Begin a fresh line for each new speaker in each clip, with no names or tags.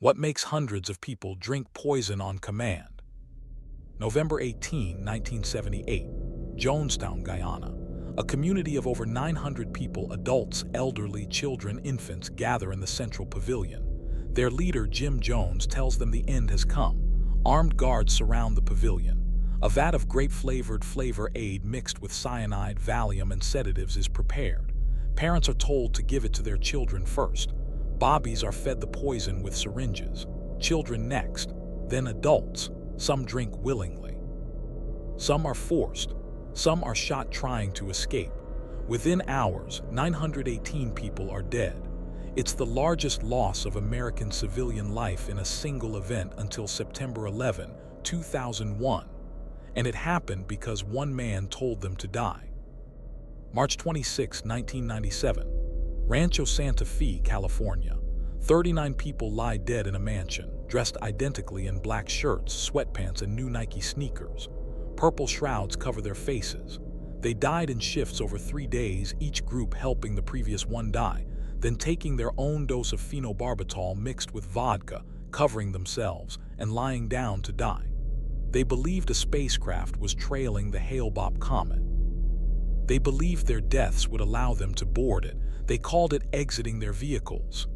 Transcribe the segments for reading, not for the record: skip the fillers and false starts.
What makes hundreds of people drink poison on command? November 18, 1978, Jonestown, Guyana. A community of over 900 people, adults, elderly, children, infants, gather in the central pavilion. Their leader, Jim Jones, tells them the end has come. Armed guards surround the pavilion. A vat of grape-flavored flavor aid mixed with cyanide, Valium, and sedatives is prepared. Parents are told to give it to their children first. Bobbies are fed the poison with syringes. Children next, then adults. Some drink willingly. Some are forced. Some are shot trying to escape. Within hours, 918 people are dead. It's the largest loss of American civilian life in a single event until September 11, 2001. And it happened because one man told them to die. March 26, 1997. Rancho Santa Fe, California. 39 people lie dead in a mansion, dressed identically in black shirts, sweatpants, and new Nike sneakers. Purple shrouds cover their faces. They died in shifts over 3 days, each group helping the previous one die, then taking their own dose of phenobarbital mixed with vodka, covering themselves, and lying down to die. They believed a spacecraft was trailing the Hale-Bopp comet. They believed their deaths would allow them to board it. They called it exiting their vehicles.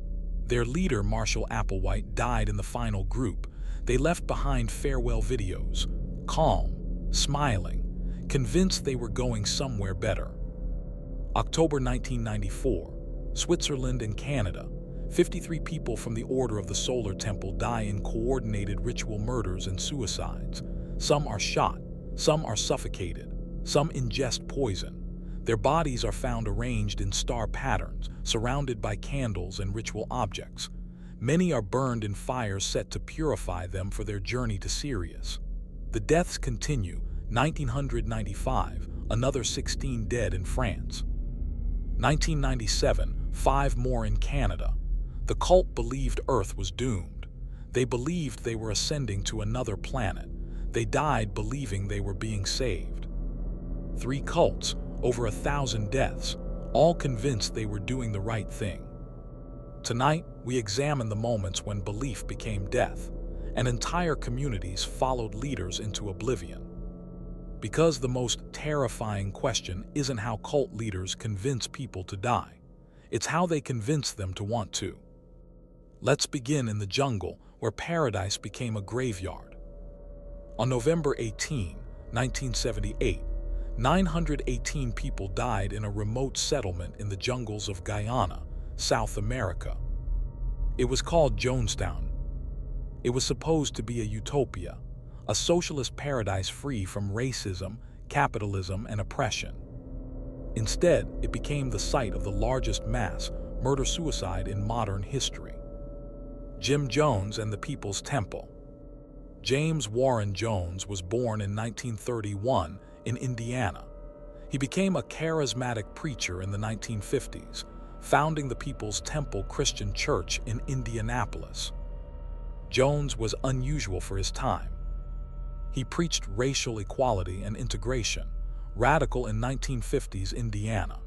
Their leader, Marshal Applewhite, died in the final group. They left behind farewell videos, calm, smiling, convinced they were going somewhere better. October 1994, Switzerland and Canada. 53 people from the Order of the Solar Temple die in coordinated ritual murders and suicides. Some are shot, some are suffocated, some ingest poison. Their bodies are found arranged in star patterns, surrounded by candles and ritual objects. Many are burned in fires set to purify them for their journey to Sirius. The deaths continue. 1995, another 16 dead in France. 1997, 5 more in Canada. The cult believed Earth was doomed. They believed they were ascending to another planet. They died believing they were being saved. 3 cults, over 1,000 deaths, all convinced they were doing the right thing. Tonight, we examine the moments when belief became death, and entire communities followed leaders into oblivion. Because the most terrifying question isn't how cult leaders convince people to die, it's how they convince them to want to. Let's begin in the jungle, where paradise became a graveyard. On November 18, 1978, 918 people died in a remote settlement in the jungles of Guyana, South America. It was called Jonestown. It was supposed to be a utopia, a socialist paradise free from racism, capitalism, and oppression. Instead, it became the site of the largest mass murder-suicide in modern history. Jim Jones and the People's Temple. James Warren Jones was born in 1931 in Indiana. He became a charismatic preacher in the 1950s, founding the People's Temple Christian Church in Indianapolis. Jones was unusual for his time. He preached racial equality and integration, radical in 1950s Indiana.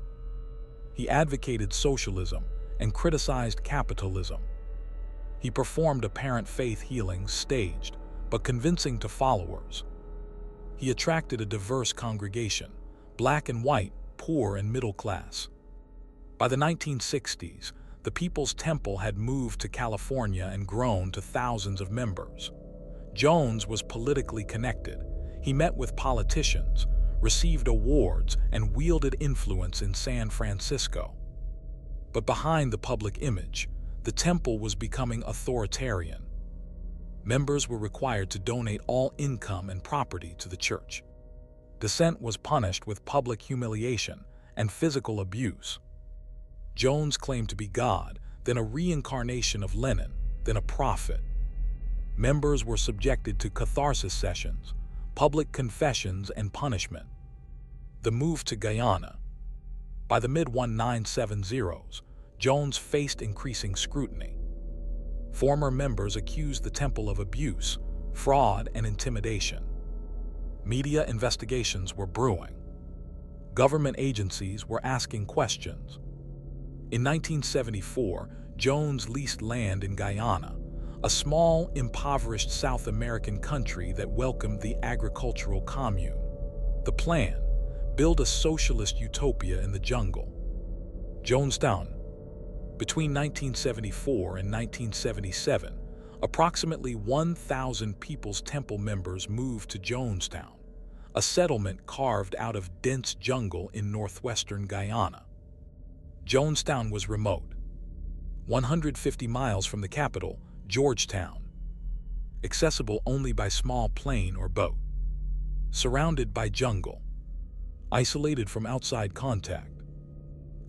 He advocated socialism and criticized capitalism. He performed apparent faith healings staged, but convincing to followers. He attracted a diverse congregation, black and white, poor and middle class. By the 1960s, the People's Temple had moved to California and grown to thousands of members. Jones was politically connected. He met with politicians, received awards, and wielded influence in San Francisco. But behind the public image, the temple was becoming authoritarian. Members were required to donate all income and property to the church. Dissent was punished with public humiliation and physical abuse. Jones claimed to be God, then a reincarnation of Lenin, then a prophet. Members were subjected to catharsis sessions, public confessions, and punishment. The move to Guyana. By the mid-1970s, Jones faced increasing scrutiny. Former members accused the temple of abuse, fraud, and intimidation. Media investigations were brewing. Government agencies were asking questions. In 1974, Jones leased land in Guyana, a small, impoverished South American country that welcomed the agricultural commune. The plan: build a socialist utopia in the jungle. Jonestown. Between 1974 and 1977, approximately 1,000 People's Temple members moved to Jonestown, a settlement carved out of dense jungle in northwestern Guyana. Jonestown was remote, 150 miles from the capital, Georgetown, accessible only by small plane or boat. Surrounded by jungle, isolated from outside contact.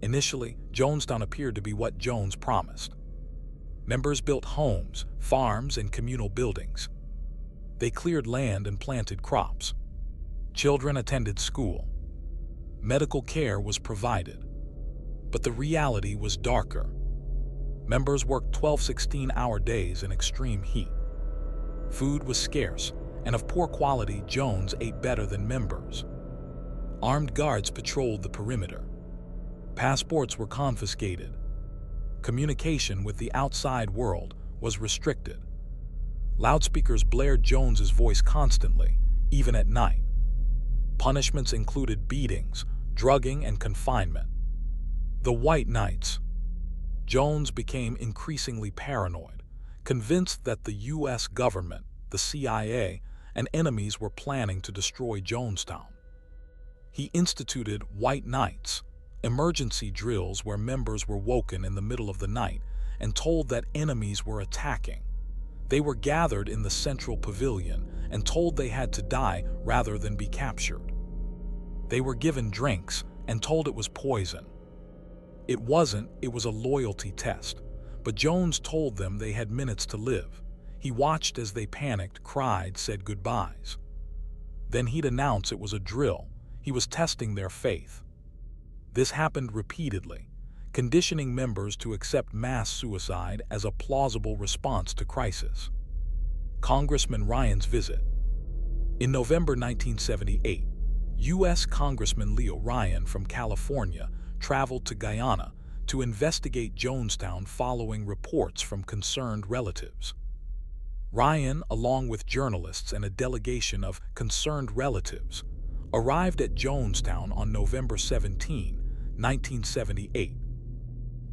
Initially, Jonestown appeared to be what Jones promised. Members built homes, farms, and communal buildings. They cleared land and planted crops. Children attended school. Medical care was provided. But the reality was darker. Members worked 12 16-hour days in extreme heat. Food was scarce, and of poor quality. Jones ate better than members. Armed guards patrolled the perimeter. Passports were confiscated. Communication with the outside world was restricted. Loudspeakers blared Jones's voice constantly, even at night. Punishments included beatings, drugging, and confinement. The White Knights. Jones became increasingly paranoid, convinced that the U.S. government, the CIA, and enemies were planning to destroy Jonestown. He instituted White Knights, emergency drills where members were woken in the middle of the night and told that enemies were attacking. They were gathered in the central pavilion and told they had to die rather than be captured. They were given drinks and told it was poison. It wasn't, it was a loyalty test, but Jones told them they had minutes to live. He watched as they panicked, cried, said goodbyes. Then he'd announce it was a drill. He was testing their faith. This happened repeatedly, conditioning members to accept mass suicide as a plausible response to crisis. Congressman Ryan's visit. In November 1978, U.S. Congressman Leo Ryan from California traveled to Guyana to investigate Jonestown following reports from concerned relatives. Ryan, along with journalists and a delegation of concerned relatives, arrived at Jonestown on November 17, 1978.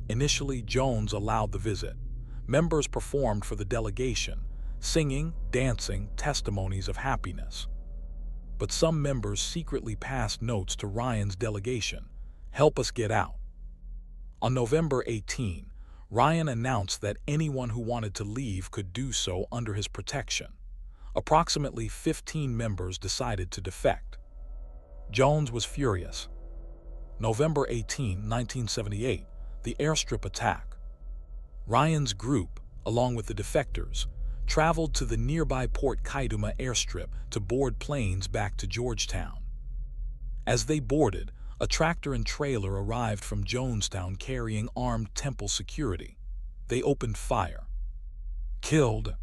Initially, Jones allowed the visit. Members performed for the delegation, singing, dancing, testimonies of happiness. But some members secretly passed notes to Ryan's delegation, "Help us get out." On November 18, Ryan announced that anyone who wanted to leave could do so under his protection. Approximately 15 members decided to defect. Jones was furious. November 18, 1978, the airstrip attack. Ryan's group, along with the defectors, traveled to the nearby Port Kaiduma airstrip to board planes back to Georgetown. As they boarded, a tractor and trailer arrived from Jonestown carrying armed temple security. They opened fire. Killed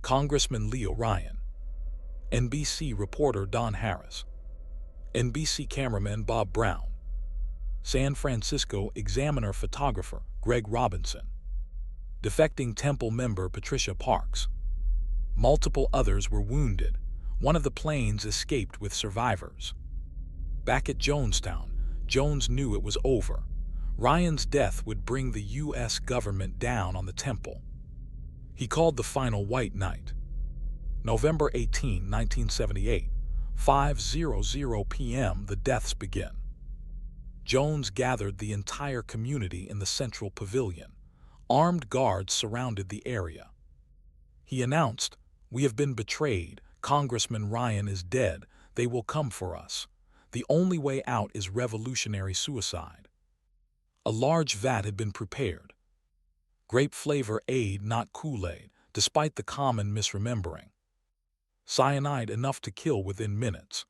Congressman Leo Ryan, NBC reporter Don Harris, NBC cameraman Bob Brown, San Francisco Examiner photographer Greg Robinson, defecting temple member Patricia Parks. Multiple others were wounded. One of the planes escaped with survivors. Back at Jonestown, Jones knew it was over. Ryan's death would bring the U.S. government down on the temple. He called the final White Night. November 18, 1978, 5:00 p.m. the deaths begin. Jones gathered the entire community in the central pavilion. Armed guards surrounded the area. He announced, "We have been betrayed. Congressman Ryan is dead. They will come for us. The only way out is revolutionary suicide." A large vat had been prepared. Grape flavor aid, not Kool-Aid, despite the common misremembering. Cyanide enough to kill within minutes.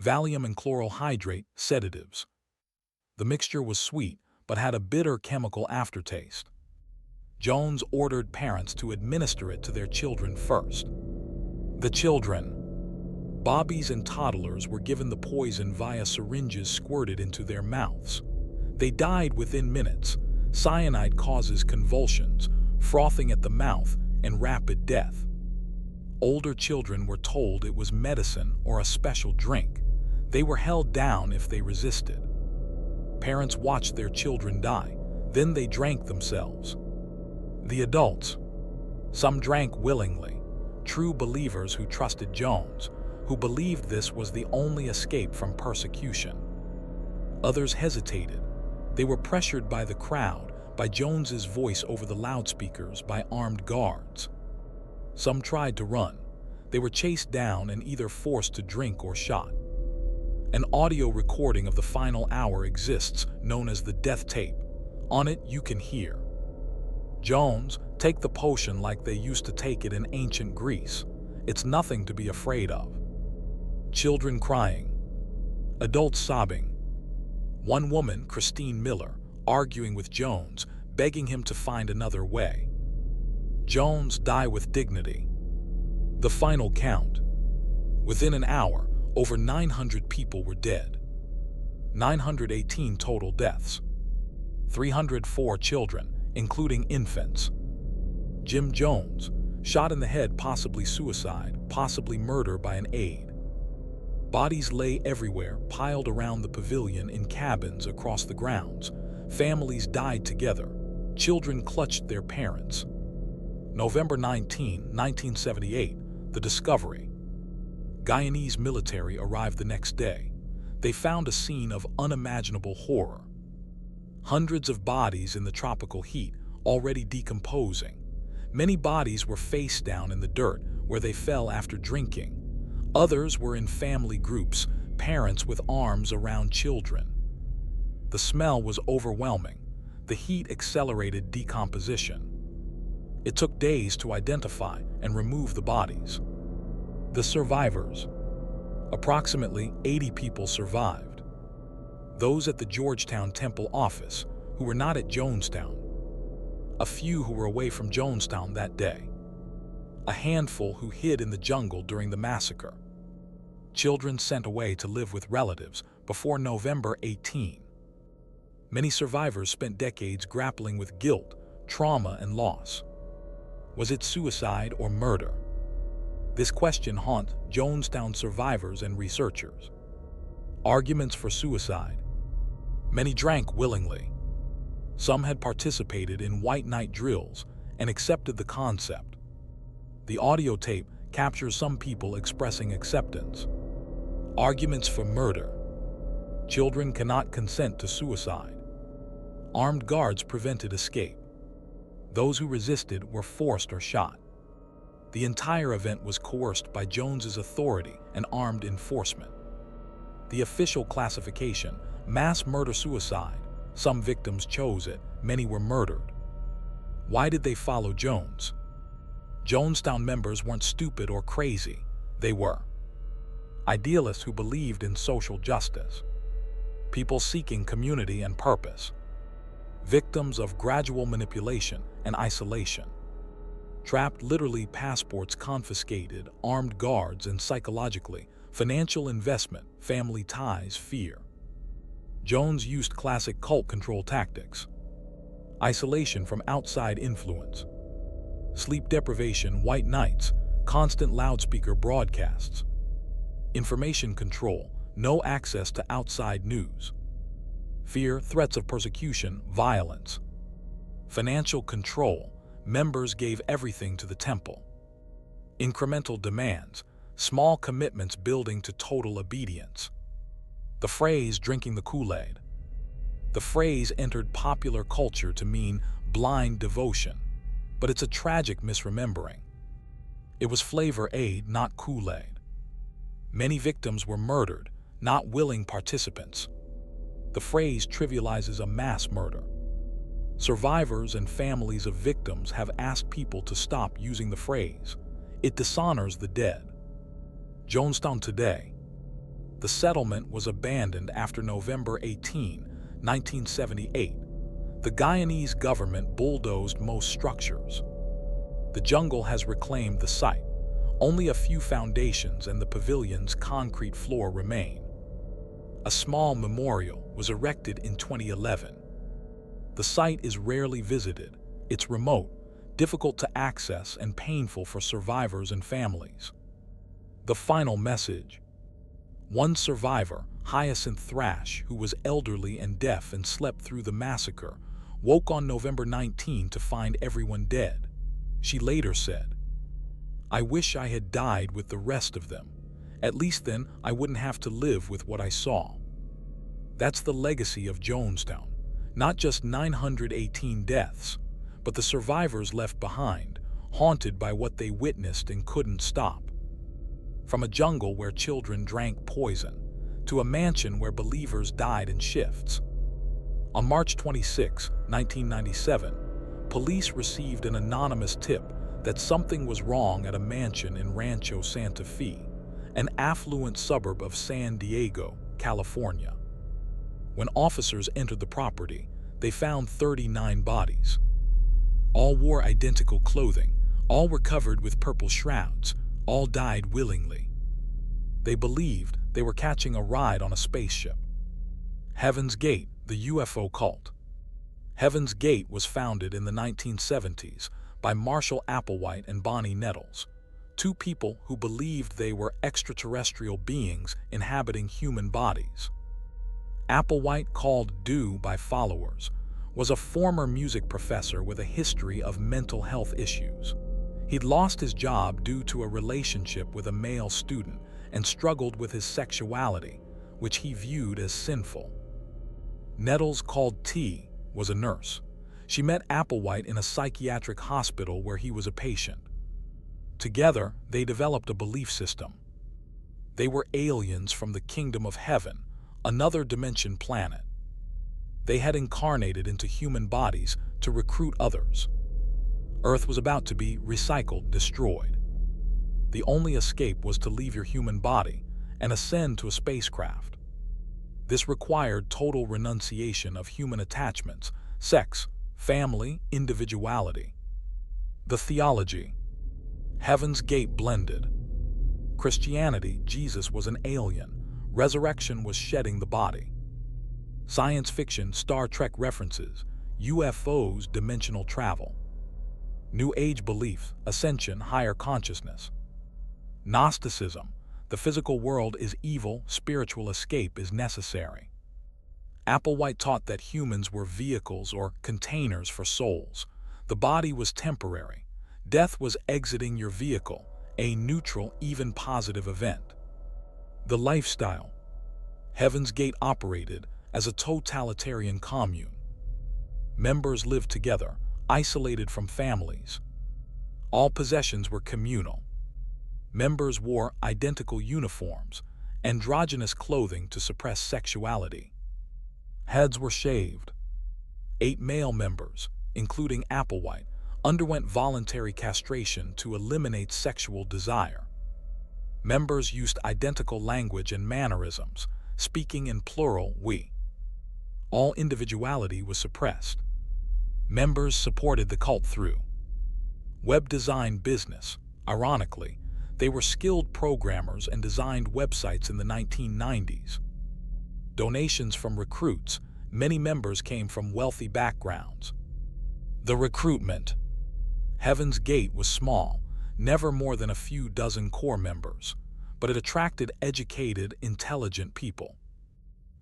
Valium and chloral hydrate, sedatives. The mixture was sweet, but had a bitter chemical aftertaste. Jones ordered parents to administer it to their children first. The children, Bobbies and toddlers, were given the poison via syringes squirted into their mouths. They died within minutes. Cyanide causes convulsions, frothing at the mouth, and rapid death. Older children were told it was medicine or a special drink. They were held down if they resisted. Parents watched their children die, then they drank themselves. The adults. Some drank willingly, true believers who trusted Jones, who believed this was the only escape from persecution. Others hesitated. They were pressured by the crowd, by Jones's voice over the loudspeakers, by armed guards. Some tried to run. They were chased down and either forced to drink or shot. An audio recording of the final hour exists, known as the death tape. On it, you can hear Jones, take the potion like they used to take it in ancient Greece. It's nothing to be afraid of. Children crying. Adults sobbing. One woman, Christine Miller, arguing with Jones, begging him to find another way. Jones, die with dignity. The final count. Within an hour, over 900 people were dead. 918 total deaths. 304 children, including infants. Jim Jones, shot in the head, possibly suicide, possibly murder by an aide. Bodies lay everywhere, piled around the pavilion in cabins across the grounds. Families died together. Children clutched their parents. November 19, 1978, the discovery. Guyanese military arrived the next day. They found a scene of unimaginable horror. Hundreds of bodies in the tropical heat, already decomposing. Many bodies were face down in the dirt where they fell after drinking. Others were in family groups, parents with arms around children. The smell was overwhelming. The heat accelerated decomposition. It took days to identify and remove the bodies. The survivors. Approximately 80 people survived. Those at the Georgetown Temple office, who were not at Jonestown. A few who were away from Jonestown that day. A handful who hid in the jungle during the massacre. Children sent away to live with relatives before November 18. Many survivors spent decades grappling with guilt, trauma, and loss. Was it suicide or murder? This question haunts Jonestown survivors and researchers. Arguments for suicide. Many drank willingly. Some had participated in white night drills and accepted the concept. The audio tape captures some people expressing acceptance. Arguments for murder. Children cannot consent to suicide. Armed guards prevented escape. Those who resisted were forced or shot. The entire event was coerced by Jones's authority and armed enforcement. The official classification, mass murder-suicide. Some victims chose it, many were murdered. Why did they follow Jones? Jonestown members weren't stupid or crazy, they were idealists who believed in social justice. People seeking community and purpose. Victims of gradual manipulation and isolation. Trapped, literally, passports confiscated, armed guards, and psychologically, financial investment, family ties, fear. Jones used classic cult control tactics. Isolation from outside influence. Sleep deprivation, white nights, constant loudspeaker broadcasts. Information control, no access to outside news. Fear, threats of persecution, violence. Financial control, members gave everything to the temple. Incremental demands, small commitments building to total obedience. The phrase drinking the Kool-Aid. The phrase entered popular culture to mean blind devotion, but it's a tragic misremembering. It was flavor aid, not Kool-Aid. Many victims were murdered, not willing participants. The phrase trivializes a mass murder. Survivors and families of victims have asked people to stop using the phrase. It dishonors the dead. Jonestown today. The settlement was abandoned after November 18, 1978. The Guyanese government bulldozed most structures. The jungle has reclaimed the site. Only a few foundations and the pavilion's concrete floor remain. A small memorial was erected in 2011. The site is rarely visited. It's remote, difficult to access and painful for survivors and families. The final message. One survivor, Hyacinth Thrash, who was elderly and deaf and slept through the massacre, woke on November 19 to find everyone dead. She later said, "I wish I had died with the rest of them. At least then I wouldn't have to live with what I saw." That's the legacy of Jonestown. Not just 918 deaths, but the survivors left behind, haunted by what they witnessed and couldn't stop. From a jungle where children drank poison, to a mansion where believers died in shifts. On March 26, 1997, police received an anonymous tip that something was wrong at a mansion in Rancho Santa Fe, an affluent suburb of San Diego, California. When officers entered the property, they found 39 bodies. All wore identical clothing, all were covered with purple shrouds, all died willingly. They believed they were catching a ride on a spaceship. Heaven's Gate, the UFO cult. Heaven's Gate was founded in the 1970s by Marshall Applewhite and Bonnie Nettles, two people who believed they were extraterrestrial beings inhabiting human bodies. Applewhite, called Dew by followers, was a former music professor with a history of mental health issues. He'd lost his job due to a relationship with a male student and struggled with his sexuality, which he viewed as sinful. Nettles, called T, was a nurse. She met Applewhite in a psychiatric hospital where he was a patient. Together, they developed a belief system. They were aliens from the kingdom of heaven, another dimension planet. They had incarnated into human bodies to recruit others. Earth was about to be recycled, destroyed. The only escape was to leave your human body and ascend to a spacecraft. This required total renunciation of human attachments, sex, family, individuality. The theology. Heaven's Gate blended. Christianity, Jesus was an alien. Resurrection was shedding the body. Science fiction, Star Trek references, UFOs, dimensional travel. New Age belief, ascension, higher consciousness. Gnosticism, the physical world is evil, spiritual escape is necessary. Applewhite taught that humans were vehicles or containers for souls. The body was temporary. Death was exiting your vehicle, a neutral, even positive event. The lifestyle. Heaven's Gate operated as a totalitarian commune. Members lived together, isolated from families. All possessions were communal. Members wore identical uniforms, androgynous clothing to suppress sexuality. Heads were shaved. 8 male members, including Applewhite, underwent voluntary castration to eliminate sexual desire. Members used identical language and mannerisms, speaking in plural we. All individuality was suppressed. Members supported the cult through web design business. Ironically, they were skilled programmers and designed websites in the 1990s. Donations from recruits. Many members came from wealthy backgrounds. The recruitment. Heaven's Gate was small, never more than a few dozen core members, but it attracted educated, intelligent people.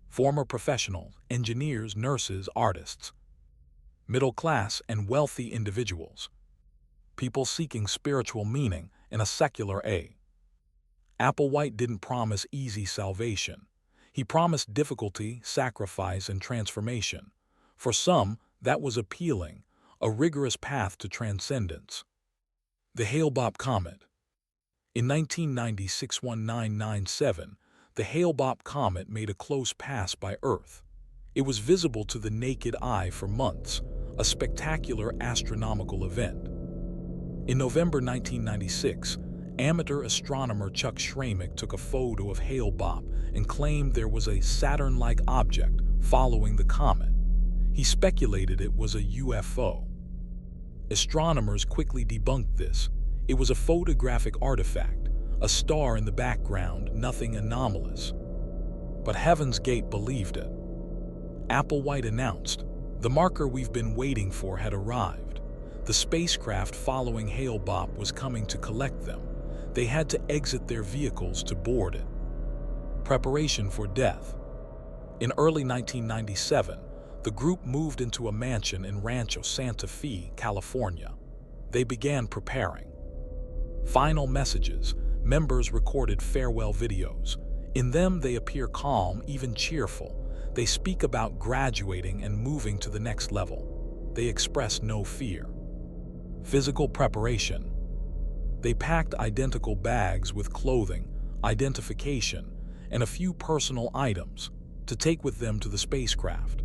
Former professionals, engineers, nurses, artists. Middle class and wealthy individuals. People seeking spiritual meaning in a secular age. Applewhite didn't promise easy salvation. He promised difficulty, sacrifice, and transformation. For some, that was appealing, a rigorous path to transcendence. The Hale-Bopp Comet. In 1996, 1997, the Hale-Bopp Comet made a close pass by Earth. It was visible to the naked eye for months, a spectacular astronomical event. In November 1996, amateur astronomer Chuck Schramek took a photo of Hale-Bopp and claimed there was a Saturn-like object following the comet. He speculated it was a UFO. Astronomers quickly debunked this. It was a photographic artifact, a star in the background, nothing anomalous. But Heaven's Gate believed it. Applewhite announced, "The marker we've been waiting for had arrived. The spacecraft following Hale-Bopp was coming to collect them. They had to exit their vehicles to board it. Preparation for death. In early 1997, the group moved into a mansion in Rancho Santa Fe, California. They began preparing. Final messages. Members recorded farewell videos. In them, they appear calm, even cheerful. They speak about graduating and moving to the next level. They express no fear. Physical preparation. They packed identical bags with clothing, identification, and a few personal items to take with them to the spacecraft.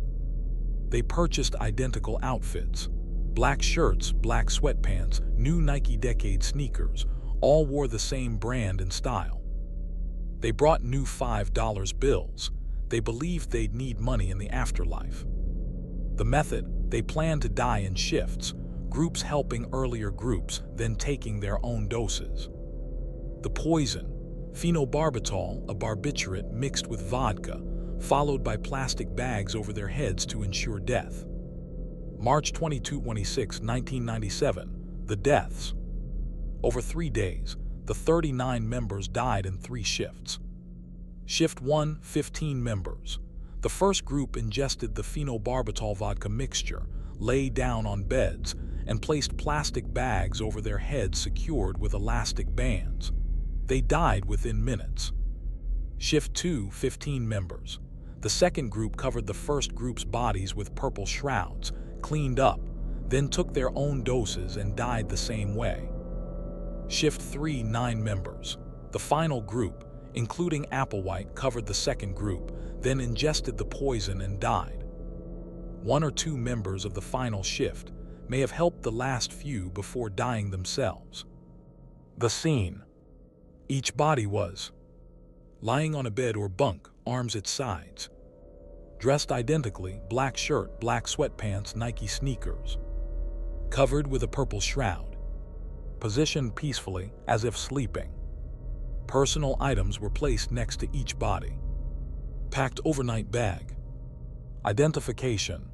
They purchased identical outfits. Black shirts, black sweatpants, new Nike Decade sneakers, all wore the same brand and style. They brought new $5 bills. They believed they'd need money in the afterlife. The method, they planned to die in shifts, groups helping earlier groups, then taking their own doses. The poison, phenobarbital, a barbiturate mixed with vodka, followed by plastic bags over their heads to ensure death. March 22-26, 1997, the deaths. Over 3 days, the 39 members died in 3 shifts. Shift 1, 15 members. The first group ingested the phenobarbital vodka mixture, lay down on beds, and placed plastic bags over their heads secured with elastic bands. They died within minutes. Shift 2, 15 members. The second group covered the first group's bodies with purple shrouds, cleaned up, then took their own doses and died the same way. Shift 3, 9 members. The final group, including Applewhite, covered the second group, then ingested the poison and died. 1 or 2 members of the final shift may have helped the last few before dying themselves. The scene. Each body was lying on a bed or bunk, arms at sides. Dressed identically, black shirt, black sweatpants, Nike sneakers. Covered with a purple shroud. Positioned peacefully, as if sleeping. Personal items were placed next to each body. Packed overnight bag. Identification.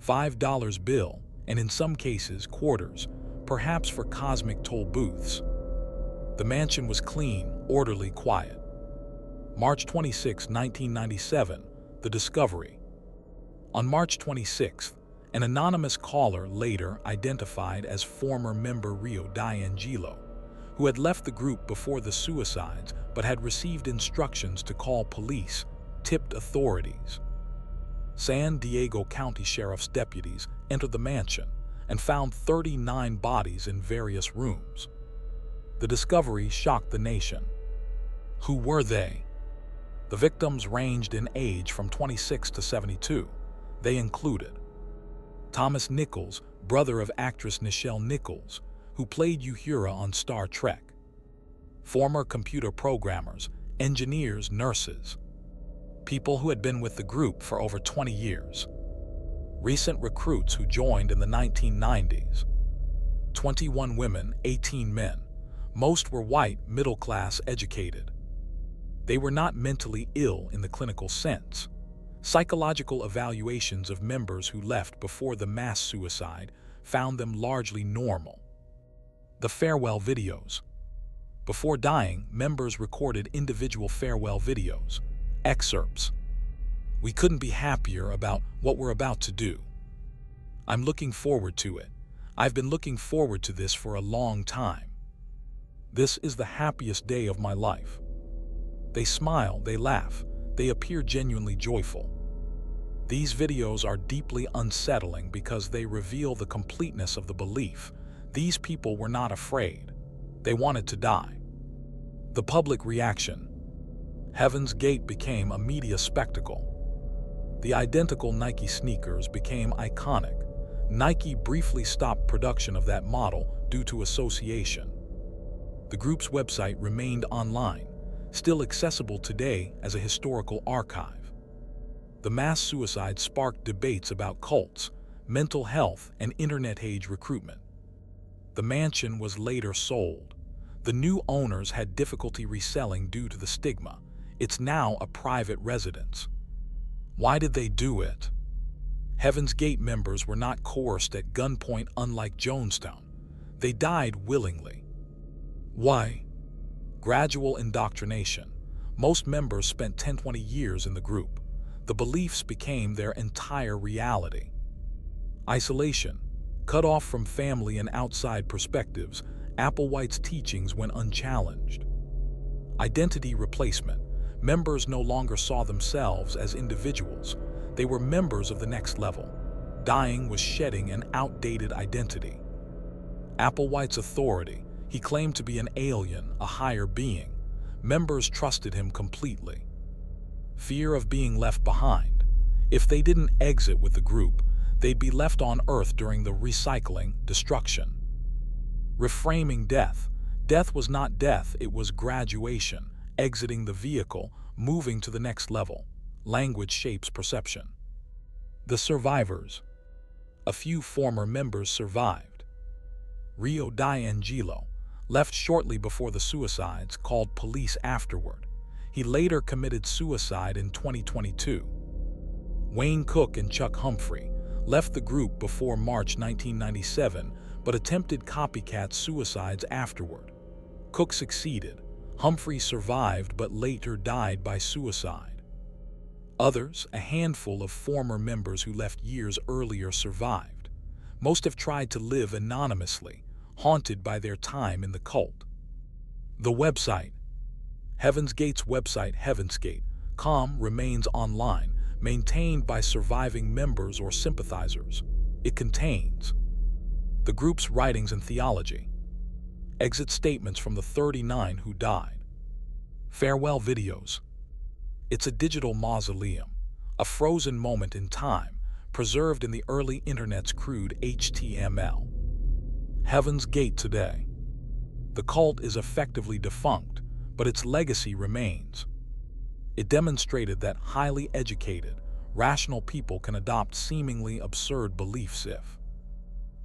$5 bill, and in some cases quarters, perhaps for cosmic toll booths. The mansion was clean, orderly, quiet. March 26, 1997, the discovery. On March 26th, an anonymous caller, later identified as former member Rio D'Angelo, who had left the group before the suicides but had received instructions to call police, tipped authorities. San Diego County Sheriff's deputies entered the mansion and found 39 bodies in various rooms. The discovery shocked the nation. Who were they? The victims ranged in age from 26 to 72. They included Thomas Nichols, brother of actress Nichelle Nichols, who played Uhura on Star Trek. Former computer programmers, engineers, nurses. People who had been with the group for over 20 years. Recent recruits who joined in the 1990s. 21 women, 18 men. Most were white, middle-class, educated. They were not mentally ill in the clinical sense. Psychological evaluations of members who left before the mass suicide found them largely normal. The farewell videos. Before dying, members recorded individual farewell videos, excerpts. We couldn't be happier about what we're about to do. I'm looking forward to it. I've been looking forward to this for a long time. This is the happiest day of my life. They smile, they laugh, they appear genuinely joyful. These videos are deeply unsettling because they reveal the completeness of the belief. These people were not afraid. They wanted to die. The public reaction. Heaven's Gate became a media spectacle. The identical Nike sneakers became iconic. Nike briefly stopped production of that model due to association. The group's website remained online, still accessible today as a historical archive. The mass suicide sparked debates about cults, mental health, and internet-age recruitment. The mansion was later sold. The new owners had difficulty reselling due to the stigma. It's now a private residence. Why did they do it? Heaven's Gate members were not coerced at gunpoint unlike Jonestown. They died willingly. Why? Gradual indoctrination. Most members spent 10-20 years in the group. The beliefs became their entire reality. Isolation. Cut off from family and outside perspectives, Applewhite's teachings went unchallenged. Identity replacement. Members no longer saw themselves as individuals. They were members of the next level. Dying was shedding an outdated identity. Applewhite's authority. He claimed to be an alien, a higher being. Members trusted him completely. Fear of being left behind. If they didn't exit with the group, they'd be left on Earth during the recycling, destruction. Reframing death. Death was not death, it was graduation, exiting the vehicle, moving to the next level. Language shapes perception. The survivors. A few former members survived. Rio D'Angelo left shortly before the suicides, called police afterward. He later committed suicide in 2022. Wayne Cook and Chuck Humphrey left the group before March 1997, but attempted copycat suicides afterward. Cook succeeded. Humphrey survived but later died by suicide. Others, a handful of former members who left years earlier, survived. Most have tried to live anonymously, haunted by their time in the cult. The website. Heaven's Gate's website, heavensgate.com, remains online, maintained by surviving members or sympathizers. It contains the group's writings and theology, exit statements from the 39 who died, farewell videos. It's a digital mausoleum, a frozen moment in time, preserved in the early internet's crude HTML. Heaven's Gate today. The cult is effectively defunct, but its legacy remains. It demonstrated that highly educated, rational people can adopt seemingly absurd beliefs if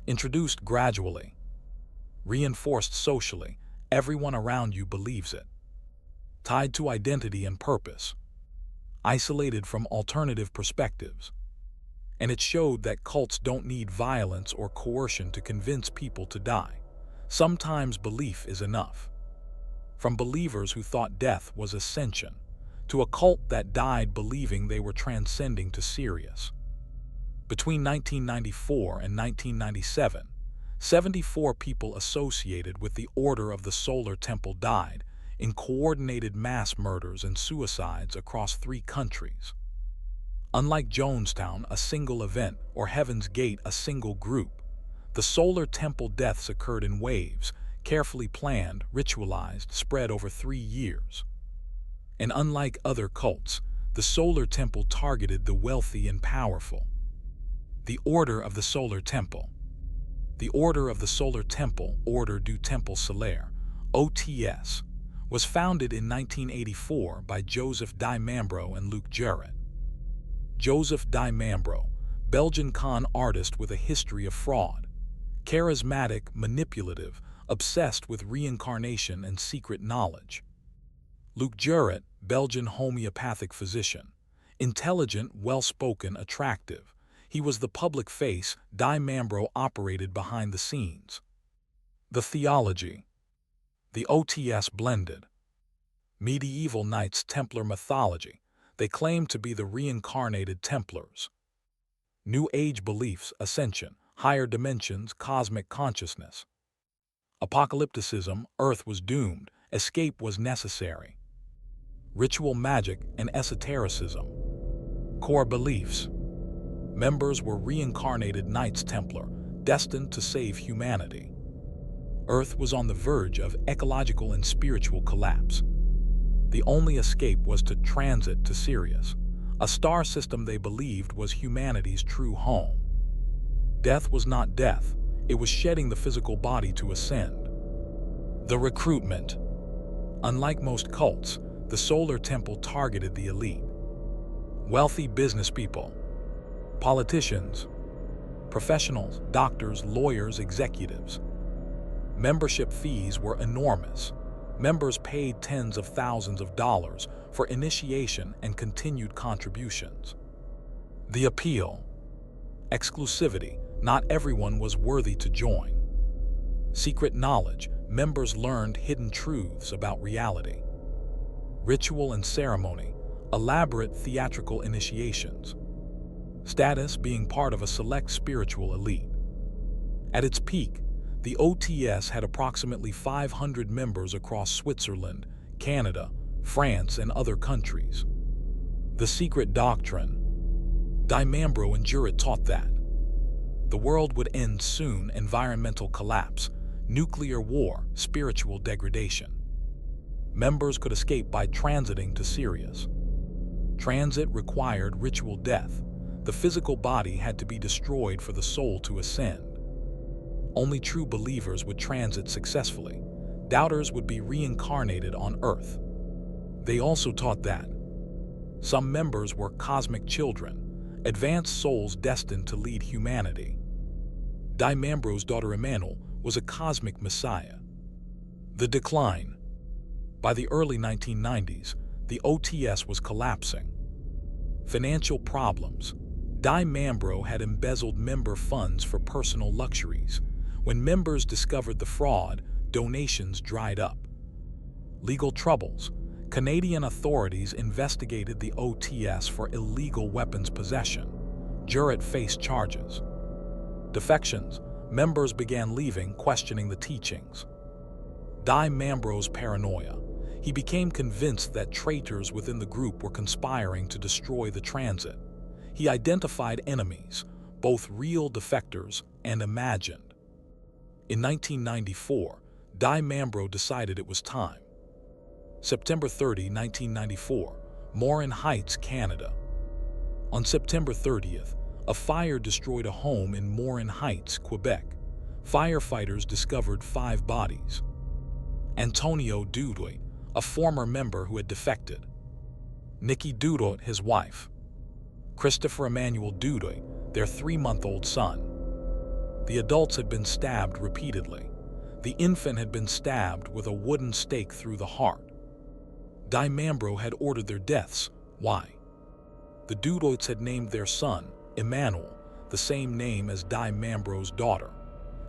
introduced gradually, reinforced socially. Everyone around you believes it. Tied to identity and purpose, isolated from alternative perspectives. And it showed that cults don't need violence or coercion to convince people to die. Sometimes belief is enough. From believers who thought death was ascension, to a cult that died believing they were transcending to Sirius. Between 1994 and 1997, 74 people associated with the Order of the Solar Temple died in coordinated mass murders and suicides across 3 countries. Unlike Jonestown, a single event, or Heaven's Gate, a single group, the Solar Temple deaths occurred in waves, carefully planned, ritualized, spread over 3 years. And unlike other cults, the Solar Temple targeted the wealthy and powerful. The Order of the Solar Temple. The Order of the Solar Temple, Ordre du Temple Solaire, OTS, was founded in 1984 by Joseph Di Mambro and Luc Jarrett. Joseph Di Mambro, Belgian con artist with a history of fraud. Charismatic, manipulative, obsessed with reincarnation and secret knowledge. Luc Jarrett, Belgian homeopathic physician. Intelligent, well-spoken, attractive. He was the public face. Di Mambro operated behind the scenes. The theology. The OTS blended medieval Knights Templar mythology. They claimed to be the reincarnated Templars. New Age beliefs, ascension, higher dimensions, cosmic consciousness. Apocalypticism, Earth was doomed, escape was necessary. Ritual magic and esotericism. Core beliefs. Members were reincarnated Knights Templar, destined to save humanity. Earth was on the verge of ecological and spiritual collapse. The only escape was to transit to Sirius, a star system they believed was humanity's true home. Death was not death, it was shedding the physical body to ascend. The recruitment. Unlike most cults, the Solar Temple targeted the elite. Wealthy business people, politicians, professionals, doctors, lawyers, executives. Membership fees were enormous. Members paid tens of thousands of dollars for initiation and continued contributions. The appeal. Exclusivity, not everyone was worthy to join. Secret knowledge, members learned hidden truths about reality. Ritual and ceremony, elaborate theatrical initiations. Status, being part of a select spiritual elite. At its peak, the OTS had approximately 500 members across Switzerland, Canada, France, and other countries. The secret doctrine. Dimambro and Juret taught that the world would end soon: environmental collapse, nuclear war, spiritual degradation. Members could escape by transiting to Sirius. Transit required ritual death. The physical body had to be destroyed for the soul to ascend. Only true believers would transit successfully. Doubters would be reincarnated on Earth. They also taught that some members were cosmic children, advanced souls destined to lead humanity. Dimambro's daughter Emmanuel was a cosmic messiah. The decline. By the early 1990s, the OTS was collapsing. Financial problems. Dimambro had embezzled member funds for personal luxuries. When members discovered the fraud, donations dried up. Legal troubles. Canadian authorities investigated the OTS for illegal weapons possession. Juret faced charges. Defections. Members began leaving, questioning the teachings. Dimambro's paranoia. He became convinced that traitors within the group were conspiring to destroy the transit. He identified enemies, both real defectors and imagined. In 1994, Dimambro decided it was time. September 30, 1994, Morin Heights, Canada. On September 30th, a fire destroyed a home in Morin Heights, Quebec. Firefighters discovered 5 bodies. Antonio Dudoit, a former member who had defected. Nikki Dudoit, his wife. Christopher Emmanuel Dudoit, their 3-month-old son. The adults had been stabbed repeatedly. The infant had been stabbed with a wooden stake through the heart. Dimambro had ordered their deaths. Why? The Dudoits had named their son, Emmanuel, the same name as Dimambro's daughter.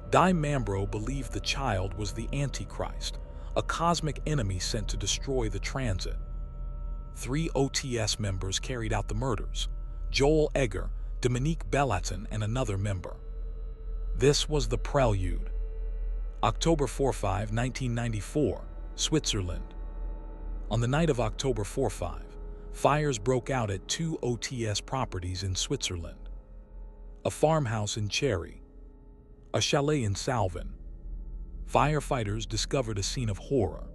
Dimambro believed the child was the Antichrist, a cosmic enemy sent to destroy the transit. 3 OTS members carried out the murders: Joel Egger, Dominique Bellatin, and another member. This was the prelude. October 4-5, 1994, Switzerland. On the night of October 4-5, fires broke out at 2 OTS properties in Switzerland. A farmhouse in Cherry, a chalet in Salvin. Firefighters discovered a scene of horror.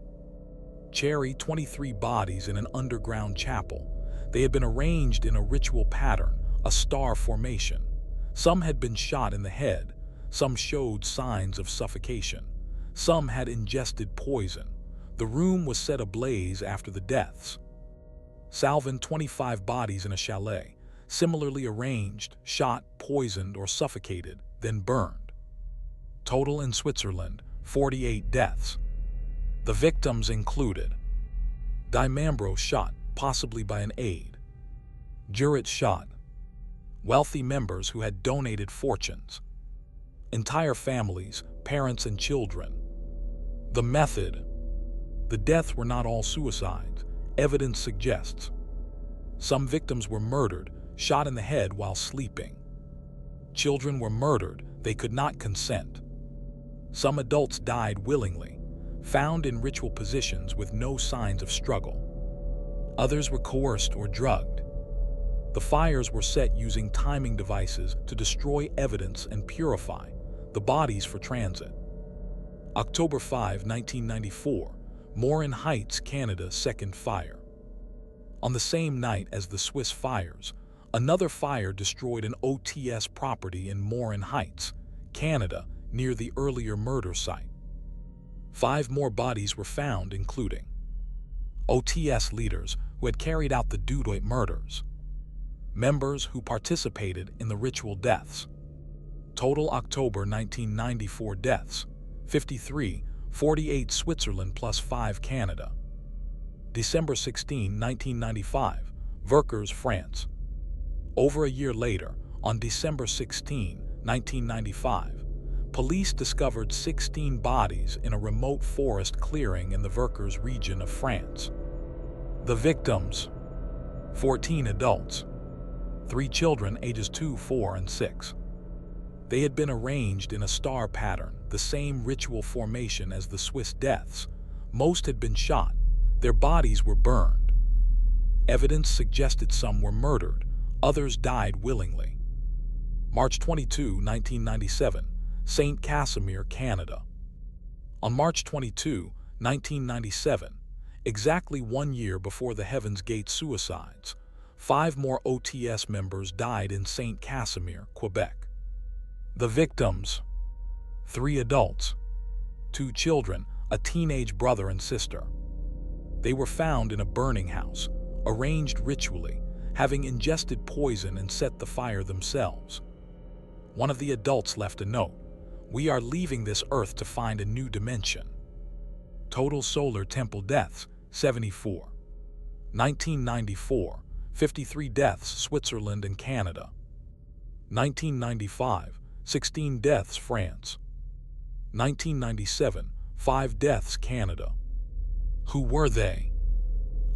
Cherry, 23 bodies in an underground chapel. They had been arranged in a ritual pattern, a star formation. Some had been shot in the head. Some showed signs of suffocation. Some had ingested poison. The room was set ablaze after the deaths. Salvin, 25 bodies in a chalet, similarly arranged, shot, poisoned, or suffocated, then burned. Total in Switzerland, 48 deaths. The victims included Dimambro shot, possibly by an aide. Juret shot. Wealthy members who had donated fortunes. Entire families, parents and children. The method. The deaths were not all suicides, evidence suggests. Some victims were murdered, shot in the head while sleeping. Children were murdered, they could not consent. Some adults died willingly, found in ritual positions with no signs of struggle. Others were coerced or drugged. The fires were set using timing devices to destroy evidence and purify the bodies for transit. October 5, 1994, Morin Heights, Canada, second fire. On the same night as the Swiss fires, another fire destroyed an OTS property in Morin Heights, Canada, near the earlier murder site. 5 more bodies were found, including OTS leaders who had carried out the Dudoit murders, members who participated in the ritual deaths. Total October 1994 deaths: 53, 48 Switzerland plus 5 Canada. December 16, 1995, Verkers, France. Over a year later, On December 16, 1995, police discovered 16 bodies in a remote forest clearing in the Vercors region of France. The victims: 14 adults, 3 children ages 2, 4, and 6. They had been arranged in a star pattern, the same ritual formation as the Swiss deaths. Most had been shot. Their bodies were burned. Evidence suggested some were murdered, others died willingly. March 22, 1997, St. Casimir, Canada. On March 22, 1997, exactly 1 year before the Heaven's Gate suicides, 5 more OTS members died in St. Casimir, Quebec. The victims: 3 adults, 2 children, a teenage brother and sister. They were found in a burning house, arranged ritually, having ingested poison and set the fire themselves. One of the adults left a note: "We are leaving this earth to find a new dimension." Total solar temple deaths: 74. 1994, 53 deaths, Switzerland and Canada. 1995, 16 deaths, France. 1997, 5 deaths, Canada. Who were they?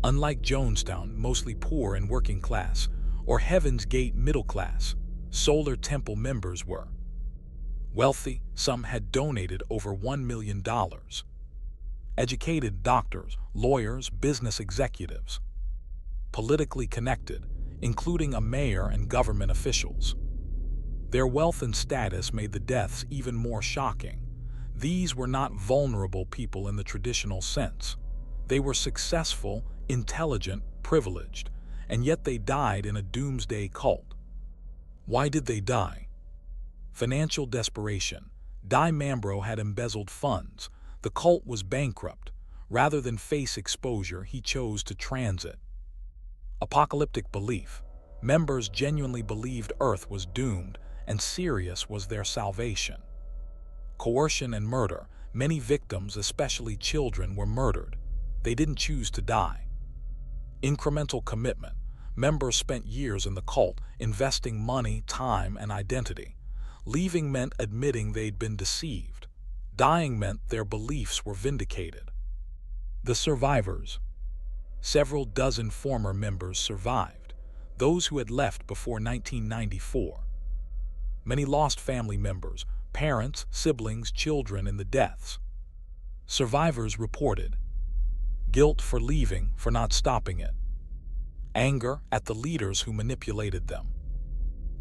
Unlike Jonestown, mostly poor and working class, or Heaven's Gate middle class, Solar Temple members were wealthy. Some had donated over $1 million. Educated: doctors, lawyers, business executives. Politically connected, including a mayor and government officials. Their wealth and status made the deaths even more shocking. These were not vulnerable people in the traditional sense. They were successful, intelligent, privileged, and yet they died in a doomsday cult. Why did they die? Financial desperation. Di Mambro had embezzled funds. The cult was bankrupt. Rather than face exposure, he chose to transit. Apocalyptic belief. Members genuinely believed Earth was doomed and Sirius was their salvation. Coercion and murder. Many victims, especially children, were murdered. They didn't choose to die. Incremental commitment. Members spent years in the cult, investing money, time, and identity. Leaving meant admitting they'd been deceived. Dying meant their beliefs were vindicated. The survivors. Several dozen former members survived, those who had left before 1994. Many lost family members, parents, siblings, children in the deaths. Survivors reported guilt for leaving, for not stopping it. Anger at the leaders who manipulated them.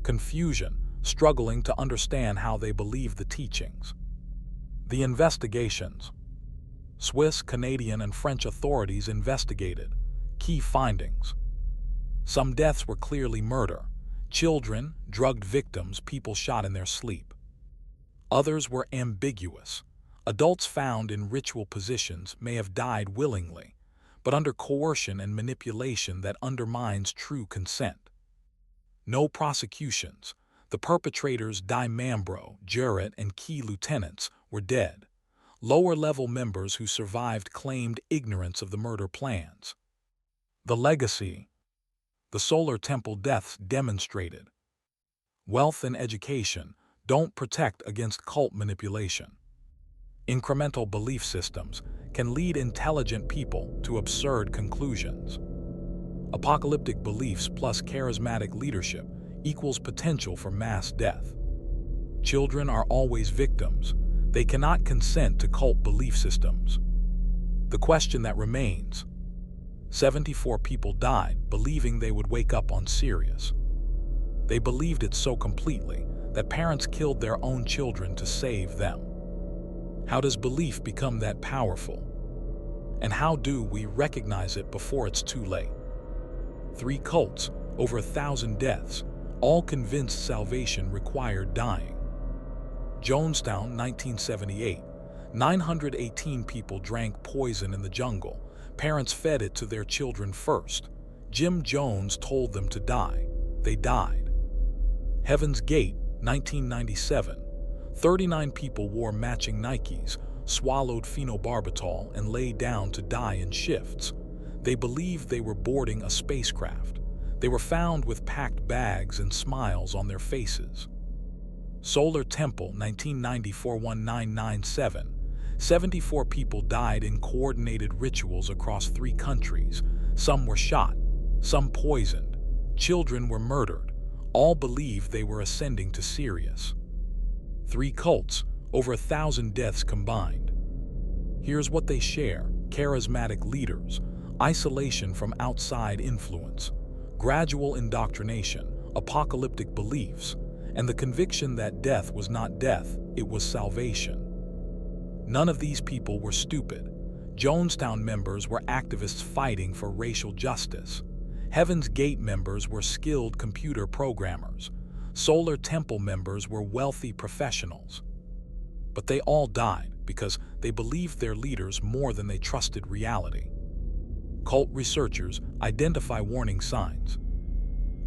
Confusion, struggling to understand how they believed the teachings. The investigations. Swiss, Canadian, and French authorities investigated. Key findings. Some deaths were clearly murder. Children, drugged victims, people shot in their sleep. Others were ambiguous. Adults found in ritual positions may have died willingly, but under coercion and manipulation that undermines true consent. No prosecutions. The perpetrators, Di Mambro, Juret, and key lieutenants, were dead. Lower-level members who survived claimed ignorance of the murder plans. The legacy. The Solar Temple deaths demonstrated wealth and education don't protect against cult manipulation. Incremental belief systems can lead intelligent people to absurd conclusions. Apocalyptic beliefs plus charismatic leadership equals potential for mass death. Children are always victims. They cannot consent to cult belief systems. The question that remains: 74 people died believing they would wake up on Sirius. They believed it so completely that parents killed their own children to save them. How does belief become that powerful? And how do we recognize it before it's too late? 3 cults, over 1,000 deaths, all convinced salvation required dying. Jonestown, 1978. 918 people drank poison in the jungle. Parents fed it to their children first. Jim Jones told them to die. They died. Heaven's Gate, 1997. 39 people wore matching Nikes, swallowed phenobarbital, and lay down to die in shifts. They believed they were boarding a spacecraft. They were found with packed bags and smiles on their faces. Solar Temple, 1994-1997. 74 people died in coordinated rituals across 3 countries. Some were shot, some poisoned. Children were murdered. All believed they were ascending to Sirius. 3 cults, over 1,000 deaths combined. Here's what they share: charismatic leaders, isolation from outside influence, gradual indoctrination, apocalyptic beliefs, and the conviction that death was not death, it was salvation. None of these people were stupid. Jonestown members were activists fighting for racial justice. Heaven's Gate members were skilled computer programmers. Solar Temple members were wealthy professionals. But they all died because they believed their leaders more than they trusted reality. Cult researchers identify warning signs: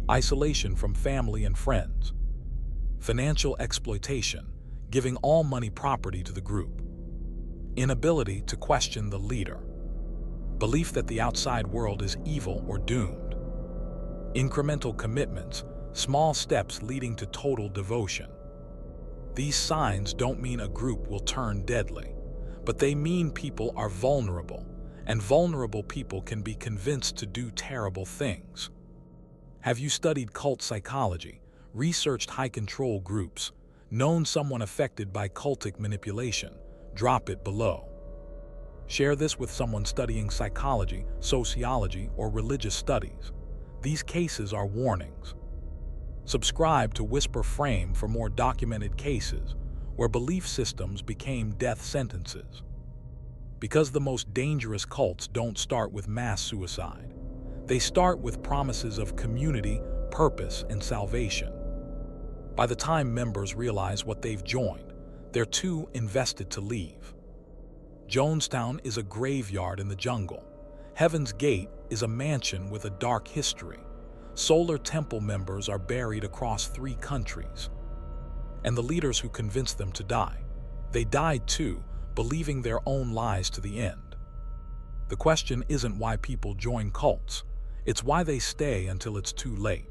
isolation from family and friends, financial exploitation, giving all money property to the group, inability to question the leader, belief that the outside world is evil or doomed, incremental commitments, small steps leading to total devotion. These signs don't mean a group will turn deadly, but they mean people are vulnerable, and vulnerable people can be convinced to do terrible things. Have you studied cult psychology, researched high-control groups, known someone affected by cultic manipulation? Drop it below. Share this with someone studying psychology, sociology, or religious studies. These cases are warnings. Subscribe to WhisprFrame for more documented cases where belief systems became death sentences. Because the most dangerous cults don't start with mass suicide. They start with promises of community, purpose, and salvation. By the time members realize what they've joined, they're too invested to leave. Jonestown is a graveyard in the jungle. Heaven's Gate is a mansion with a dark history. Solar Temple members are buried across 3 countries. And the leaders who convinced them to die, they died too, believing their own lies to the end. The question isn't why people join cults, it's why they stay until it's too late.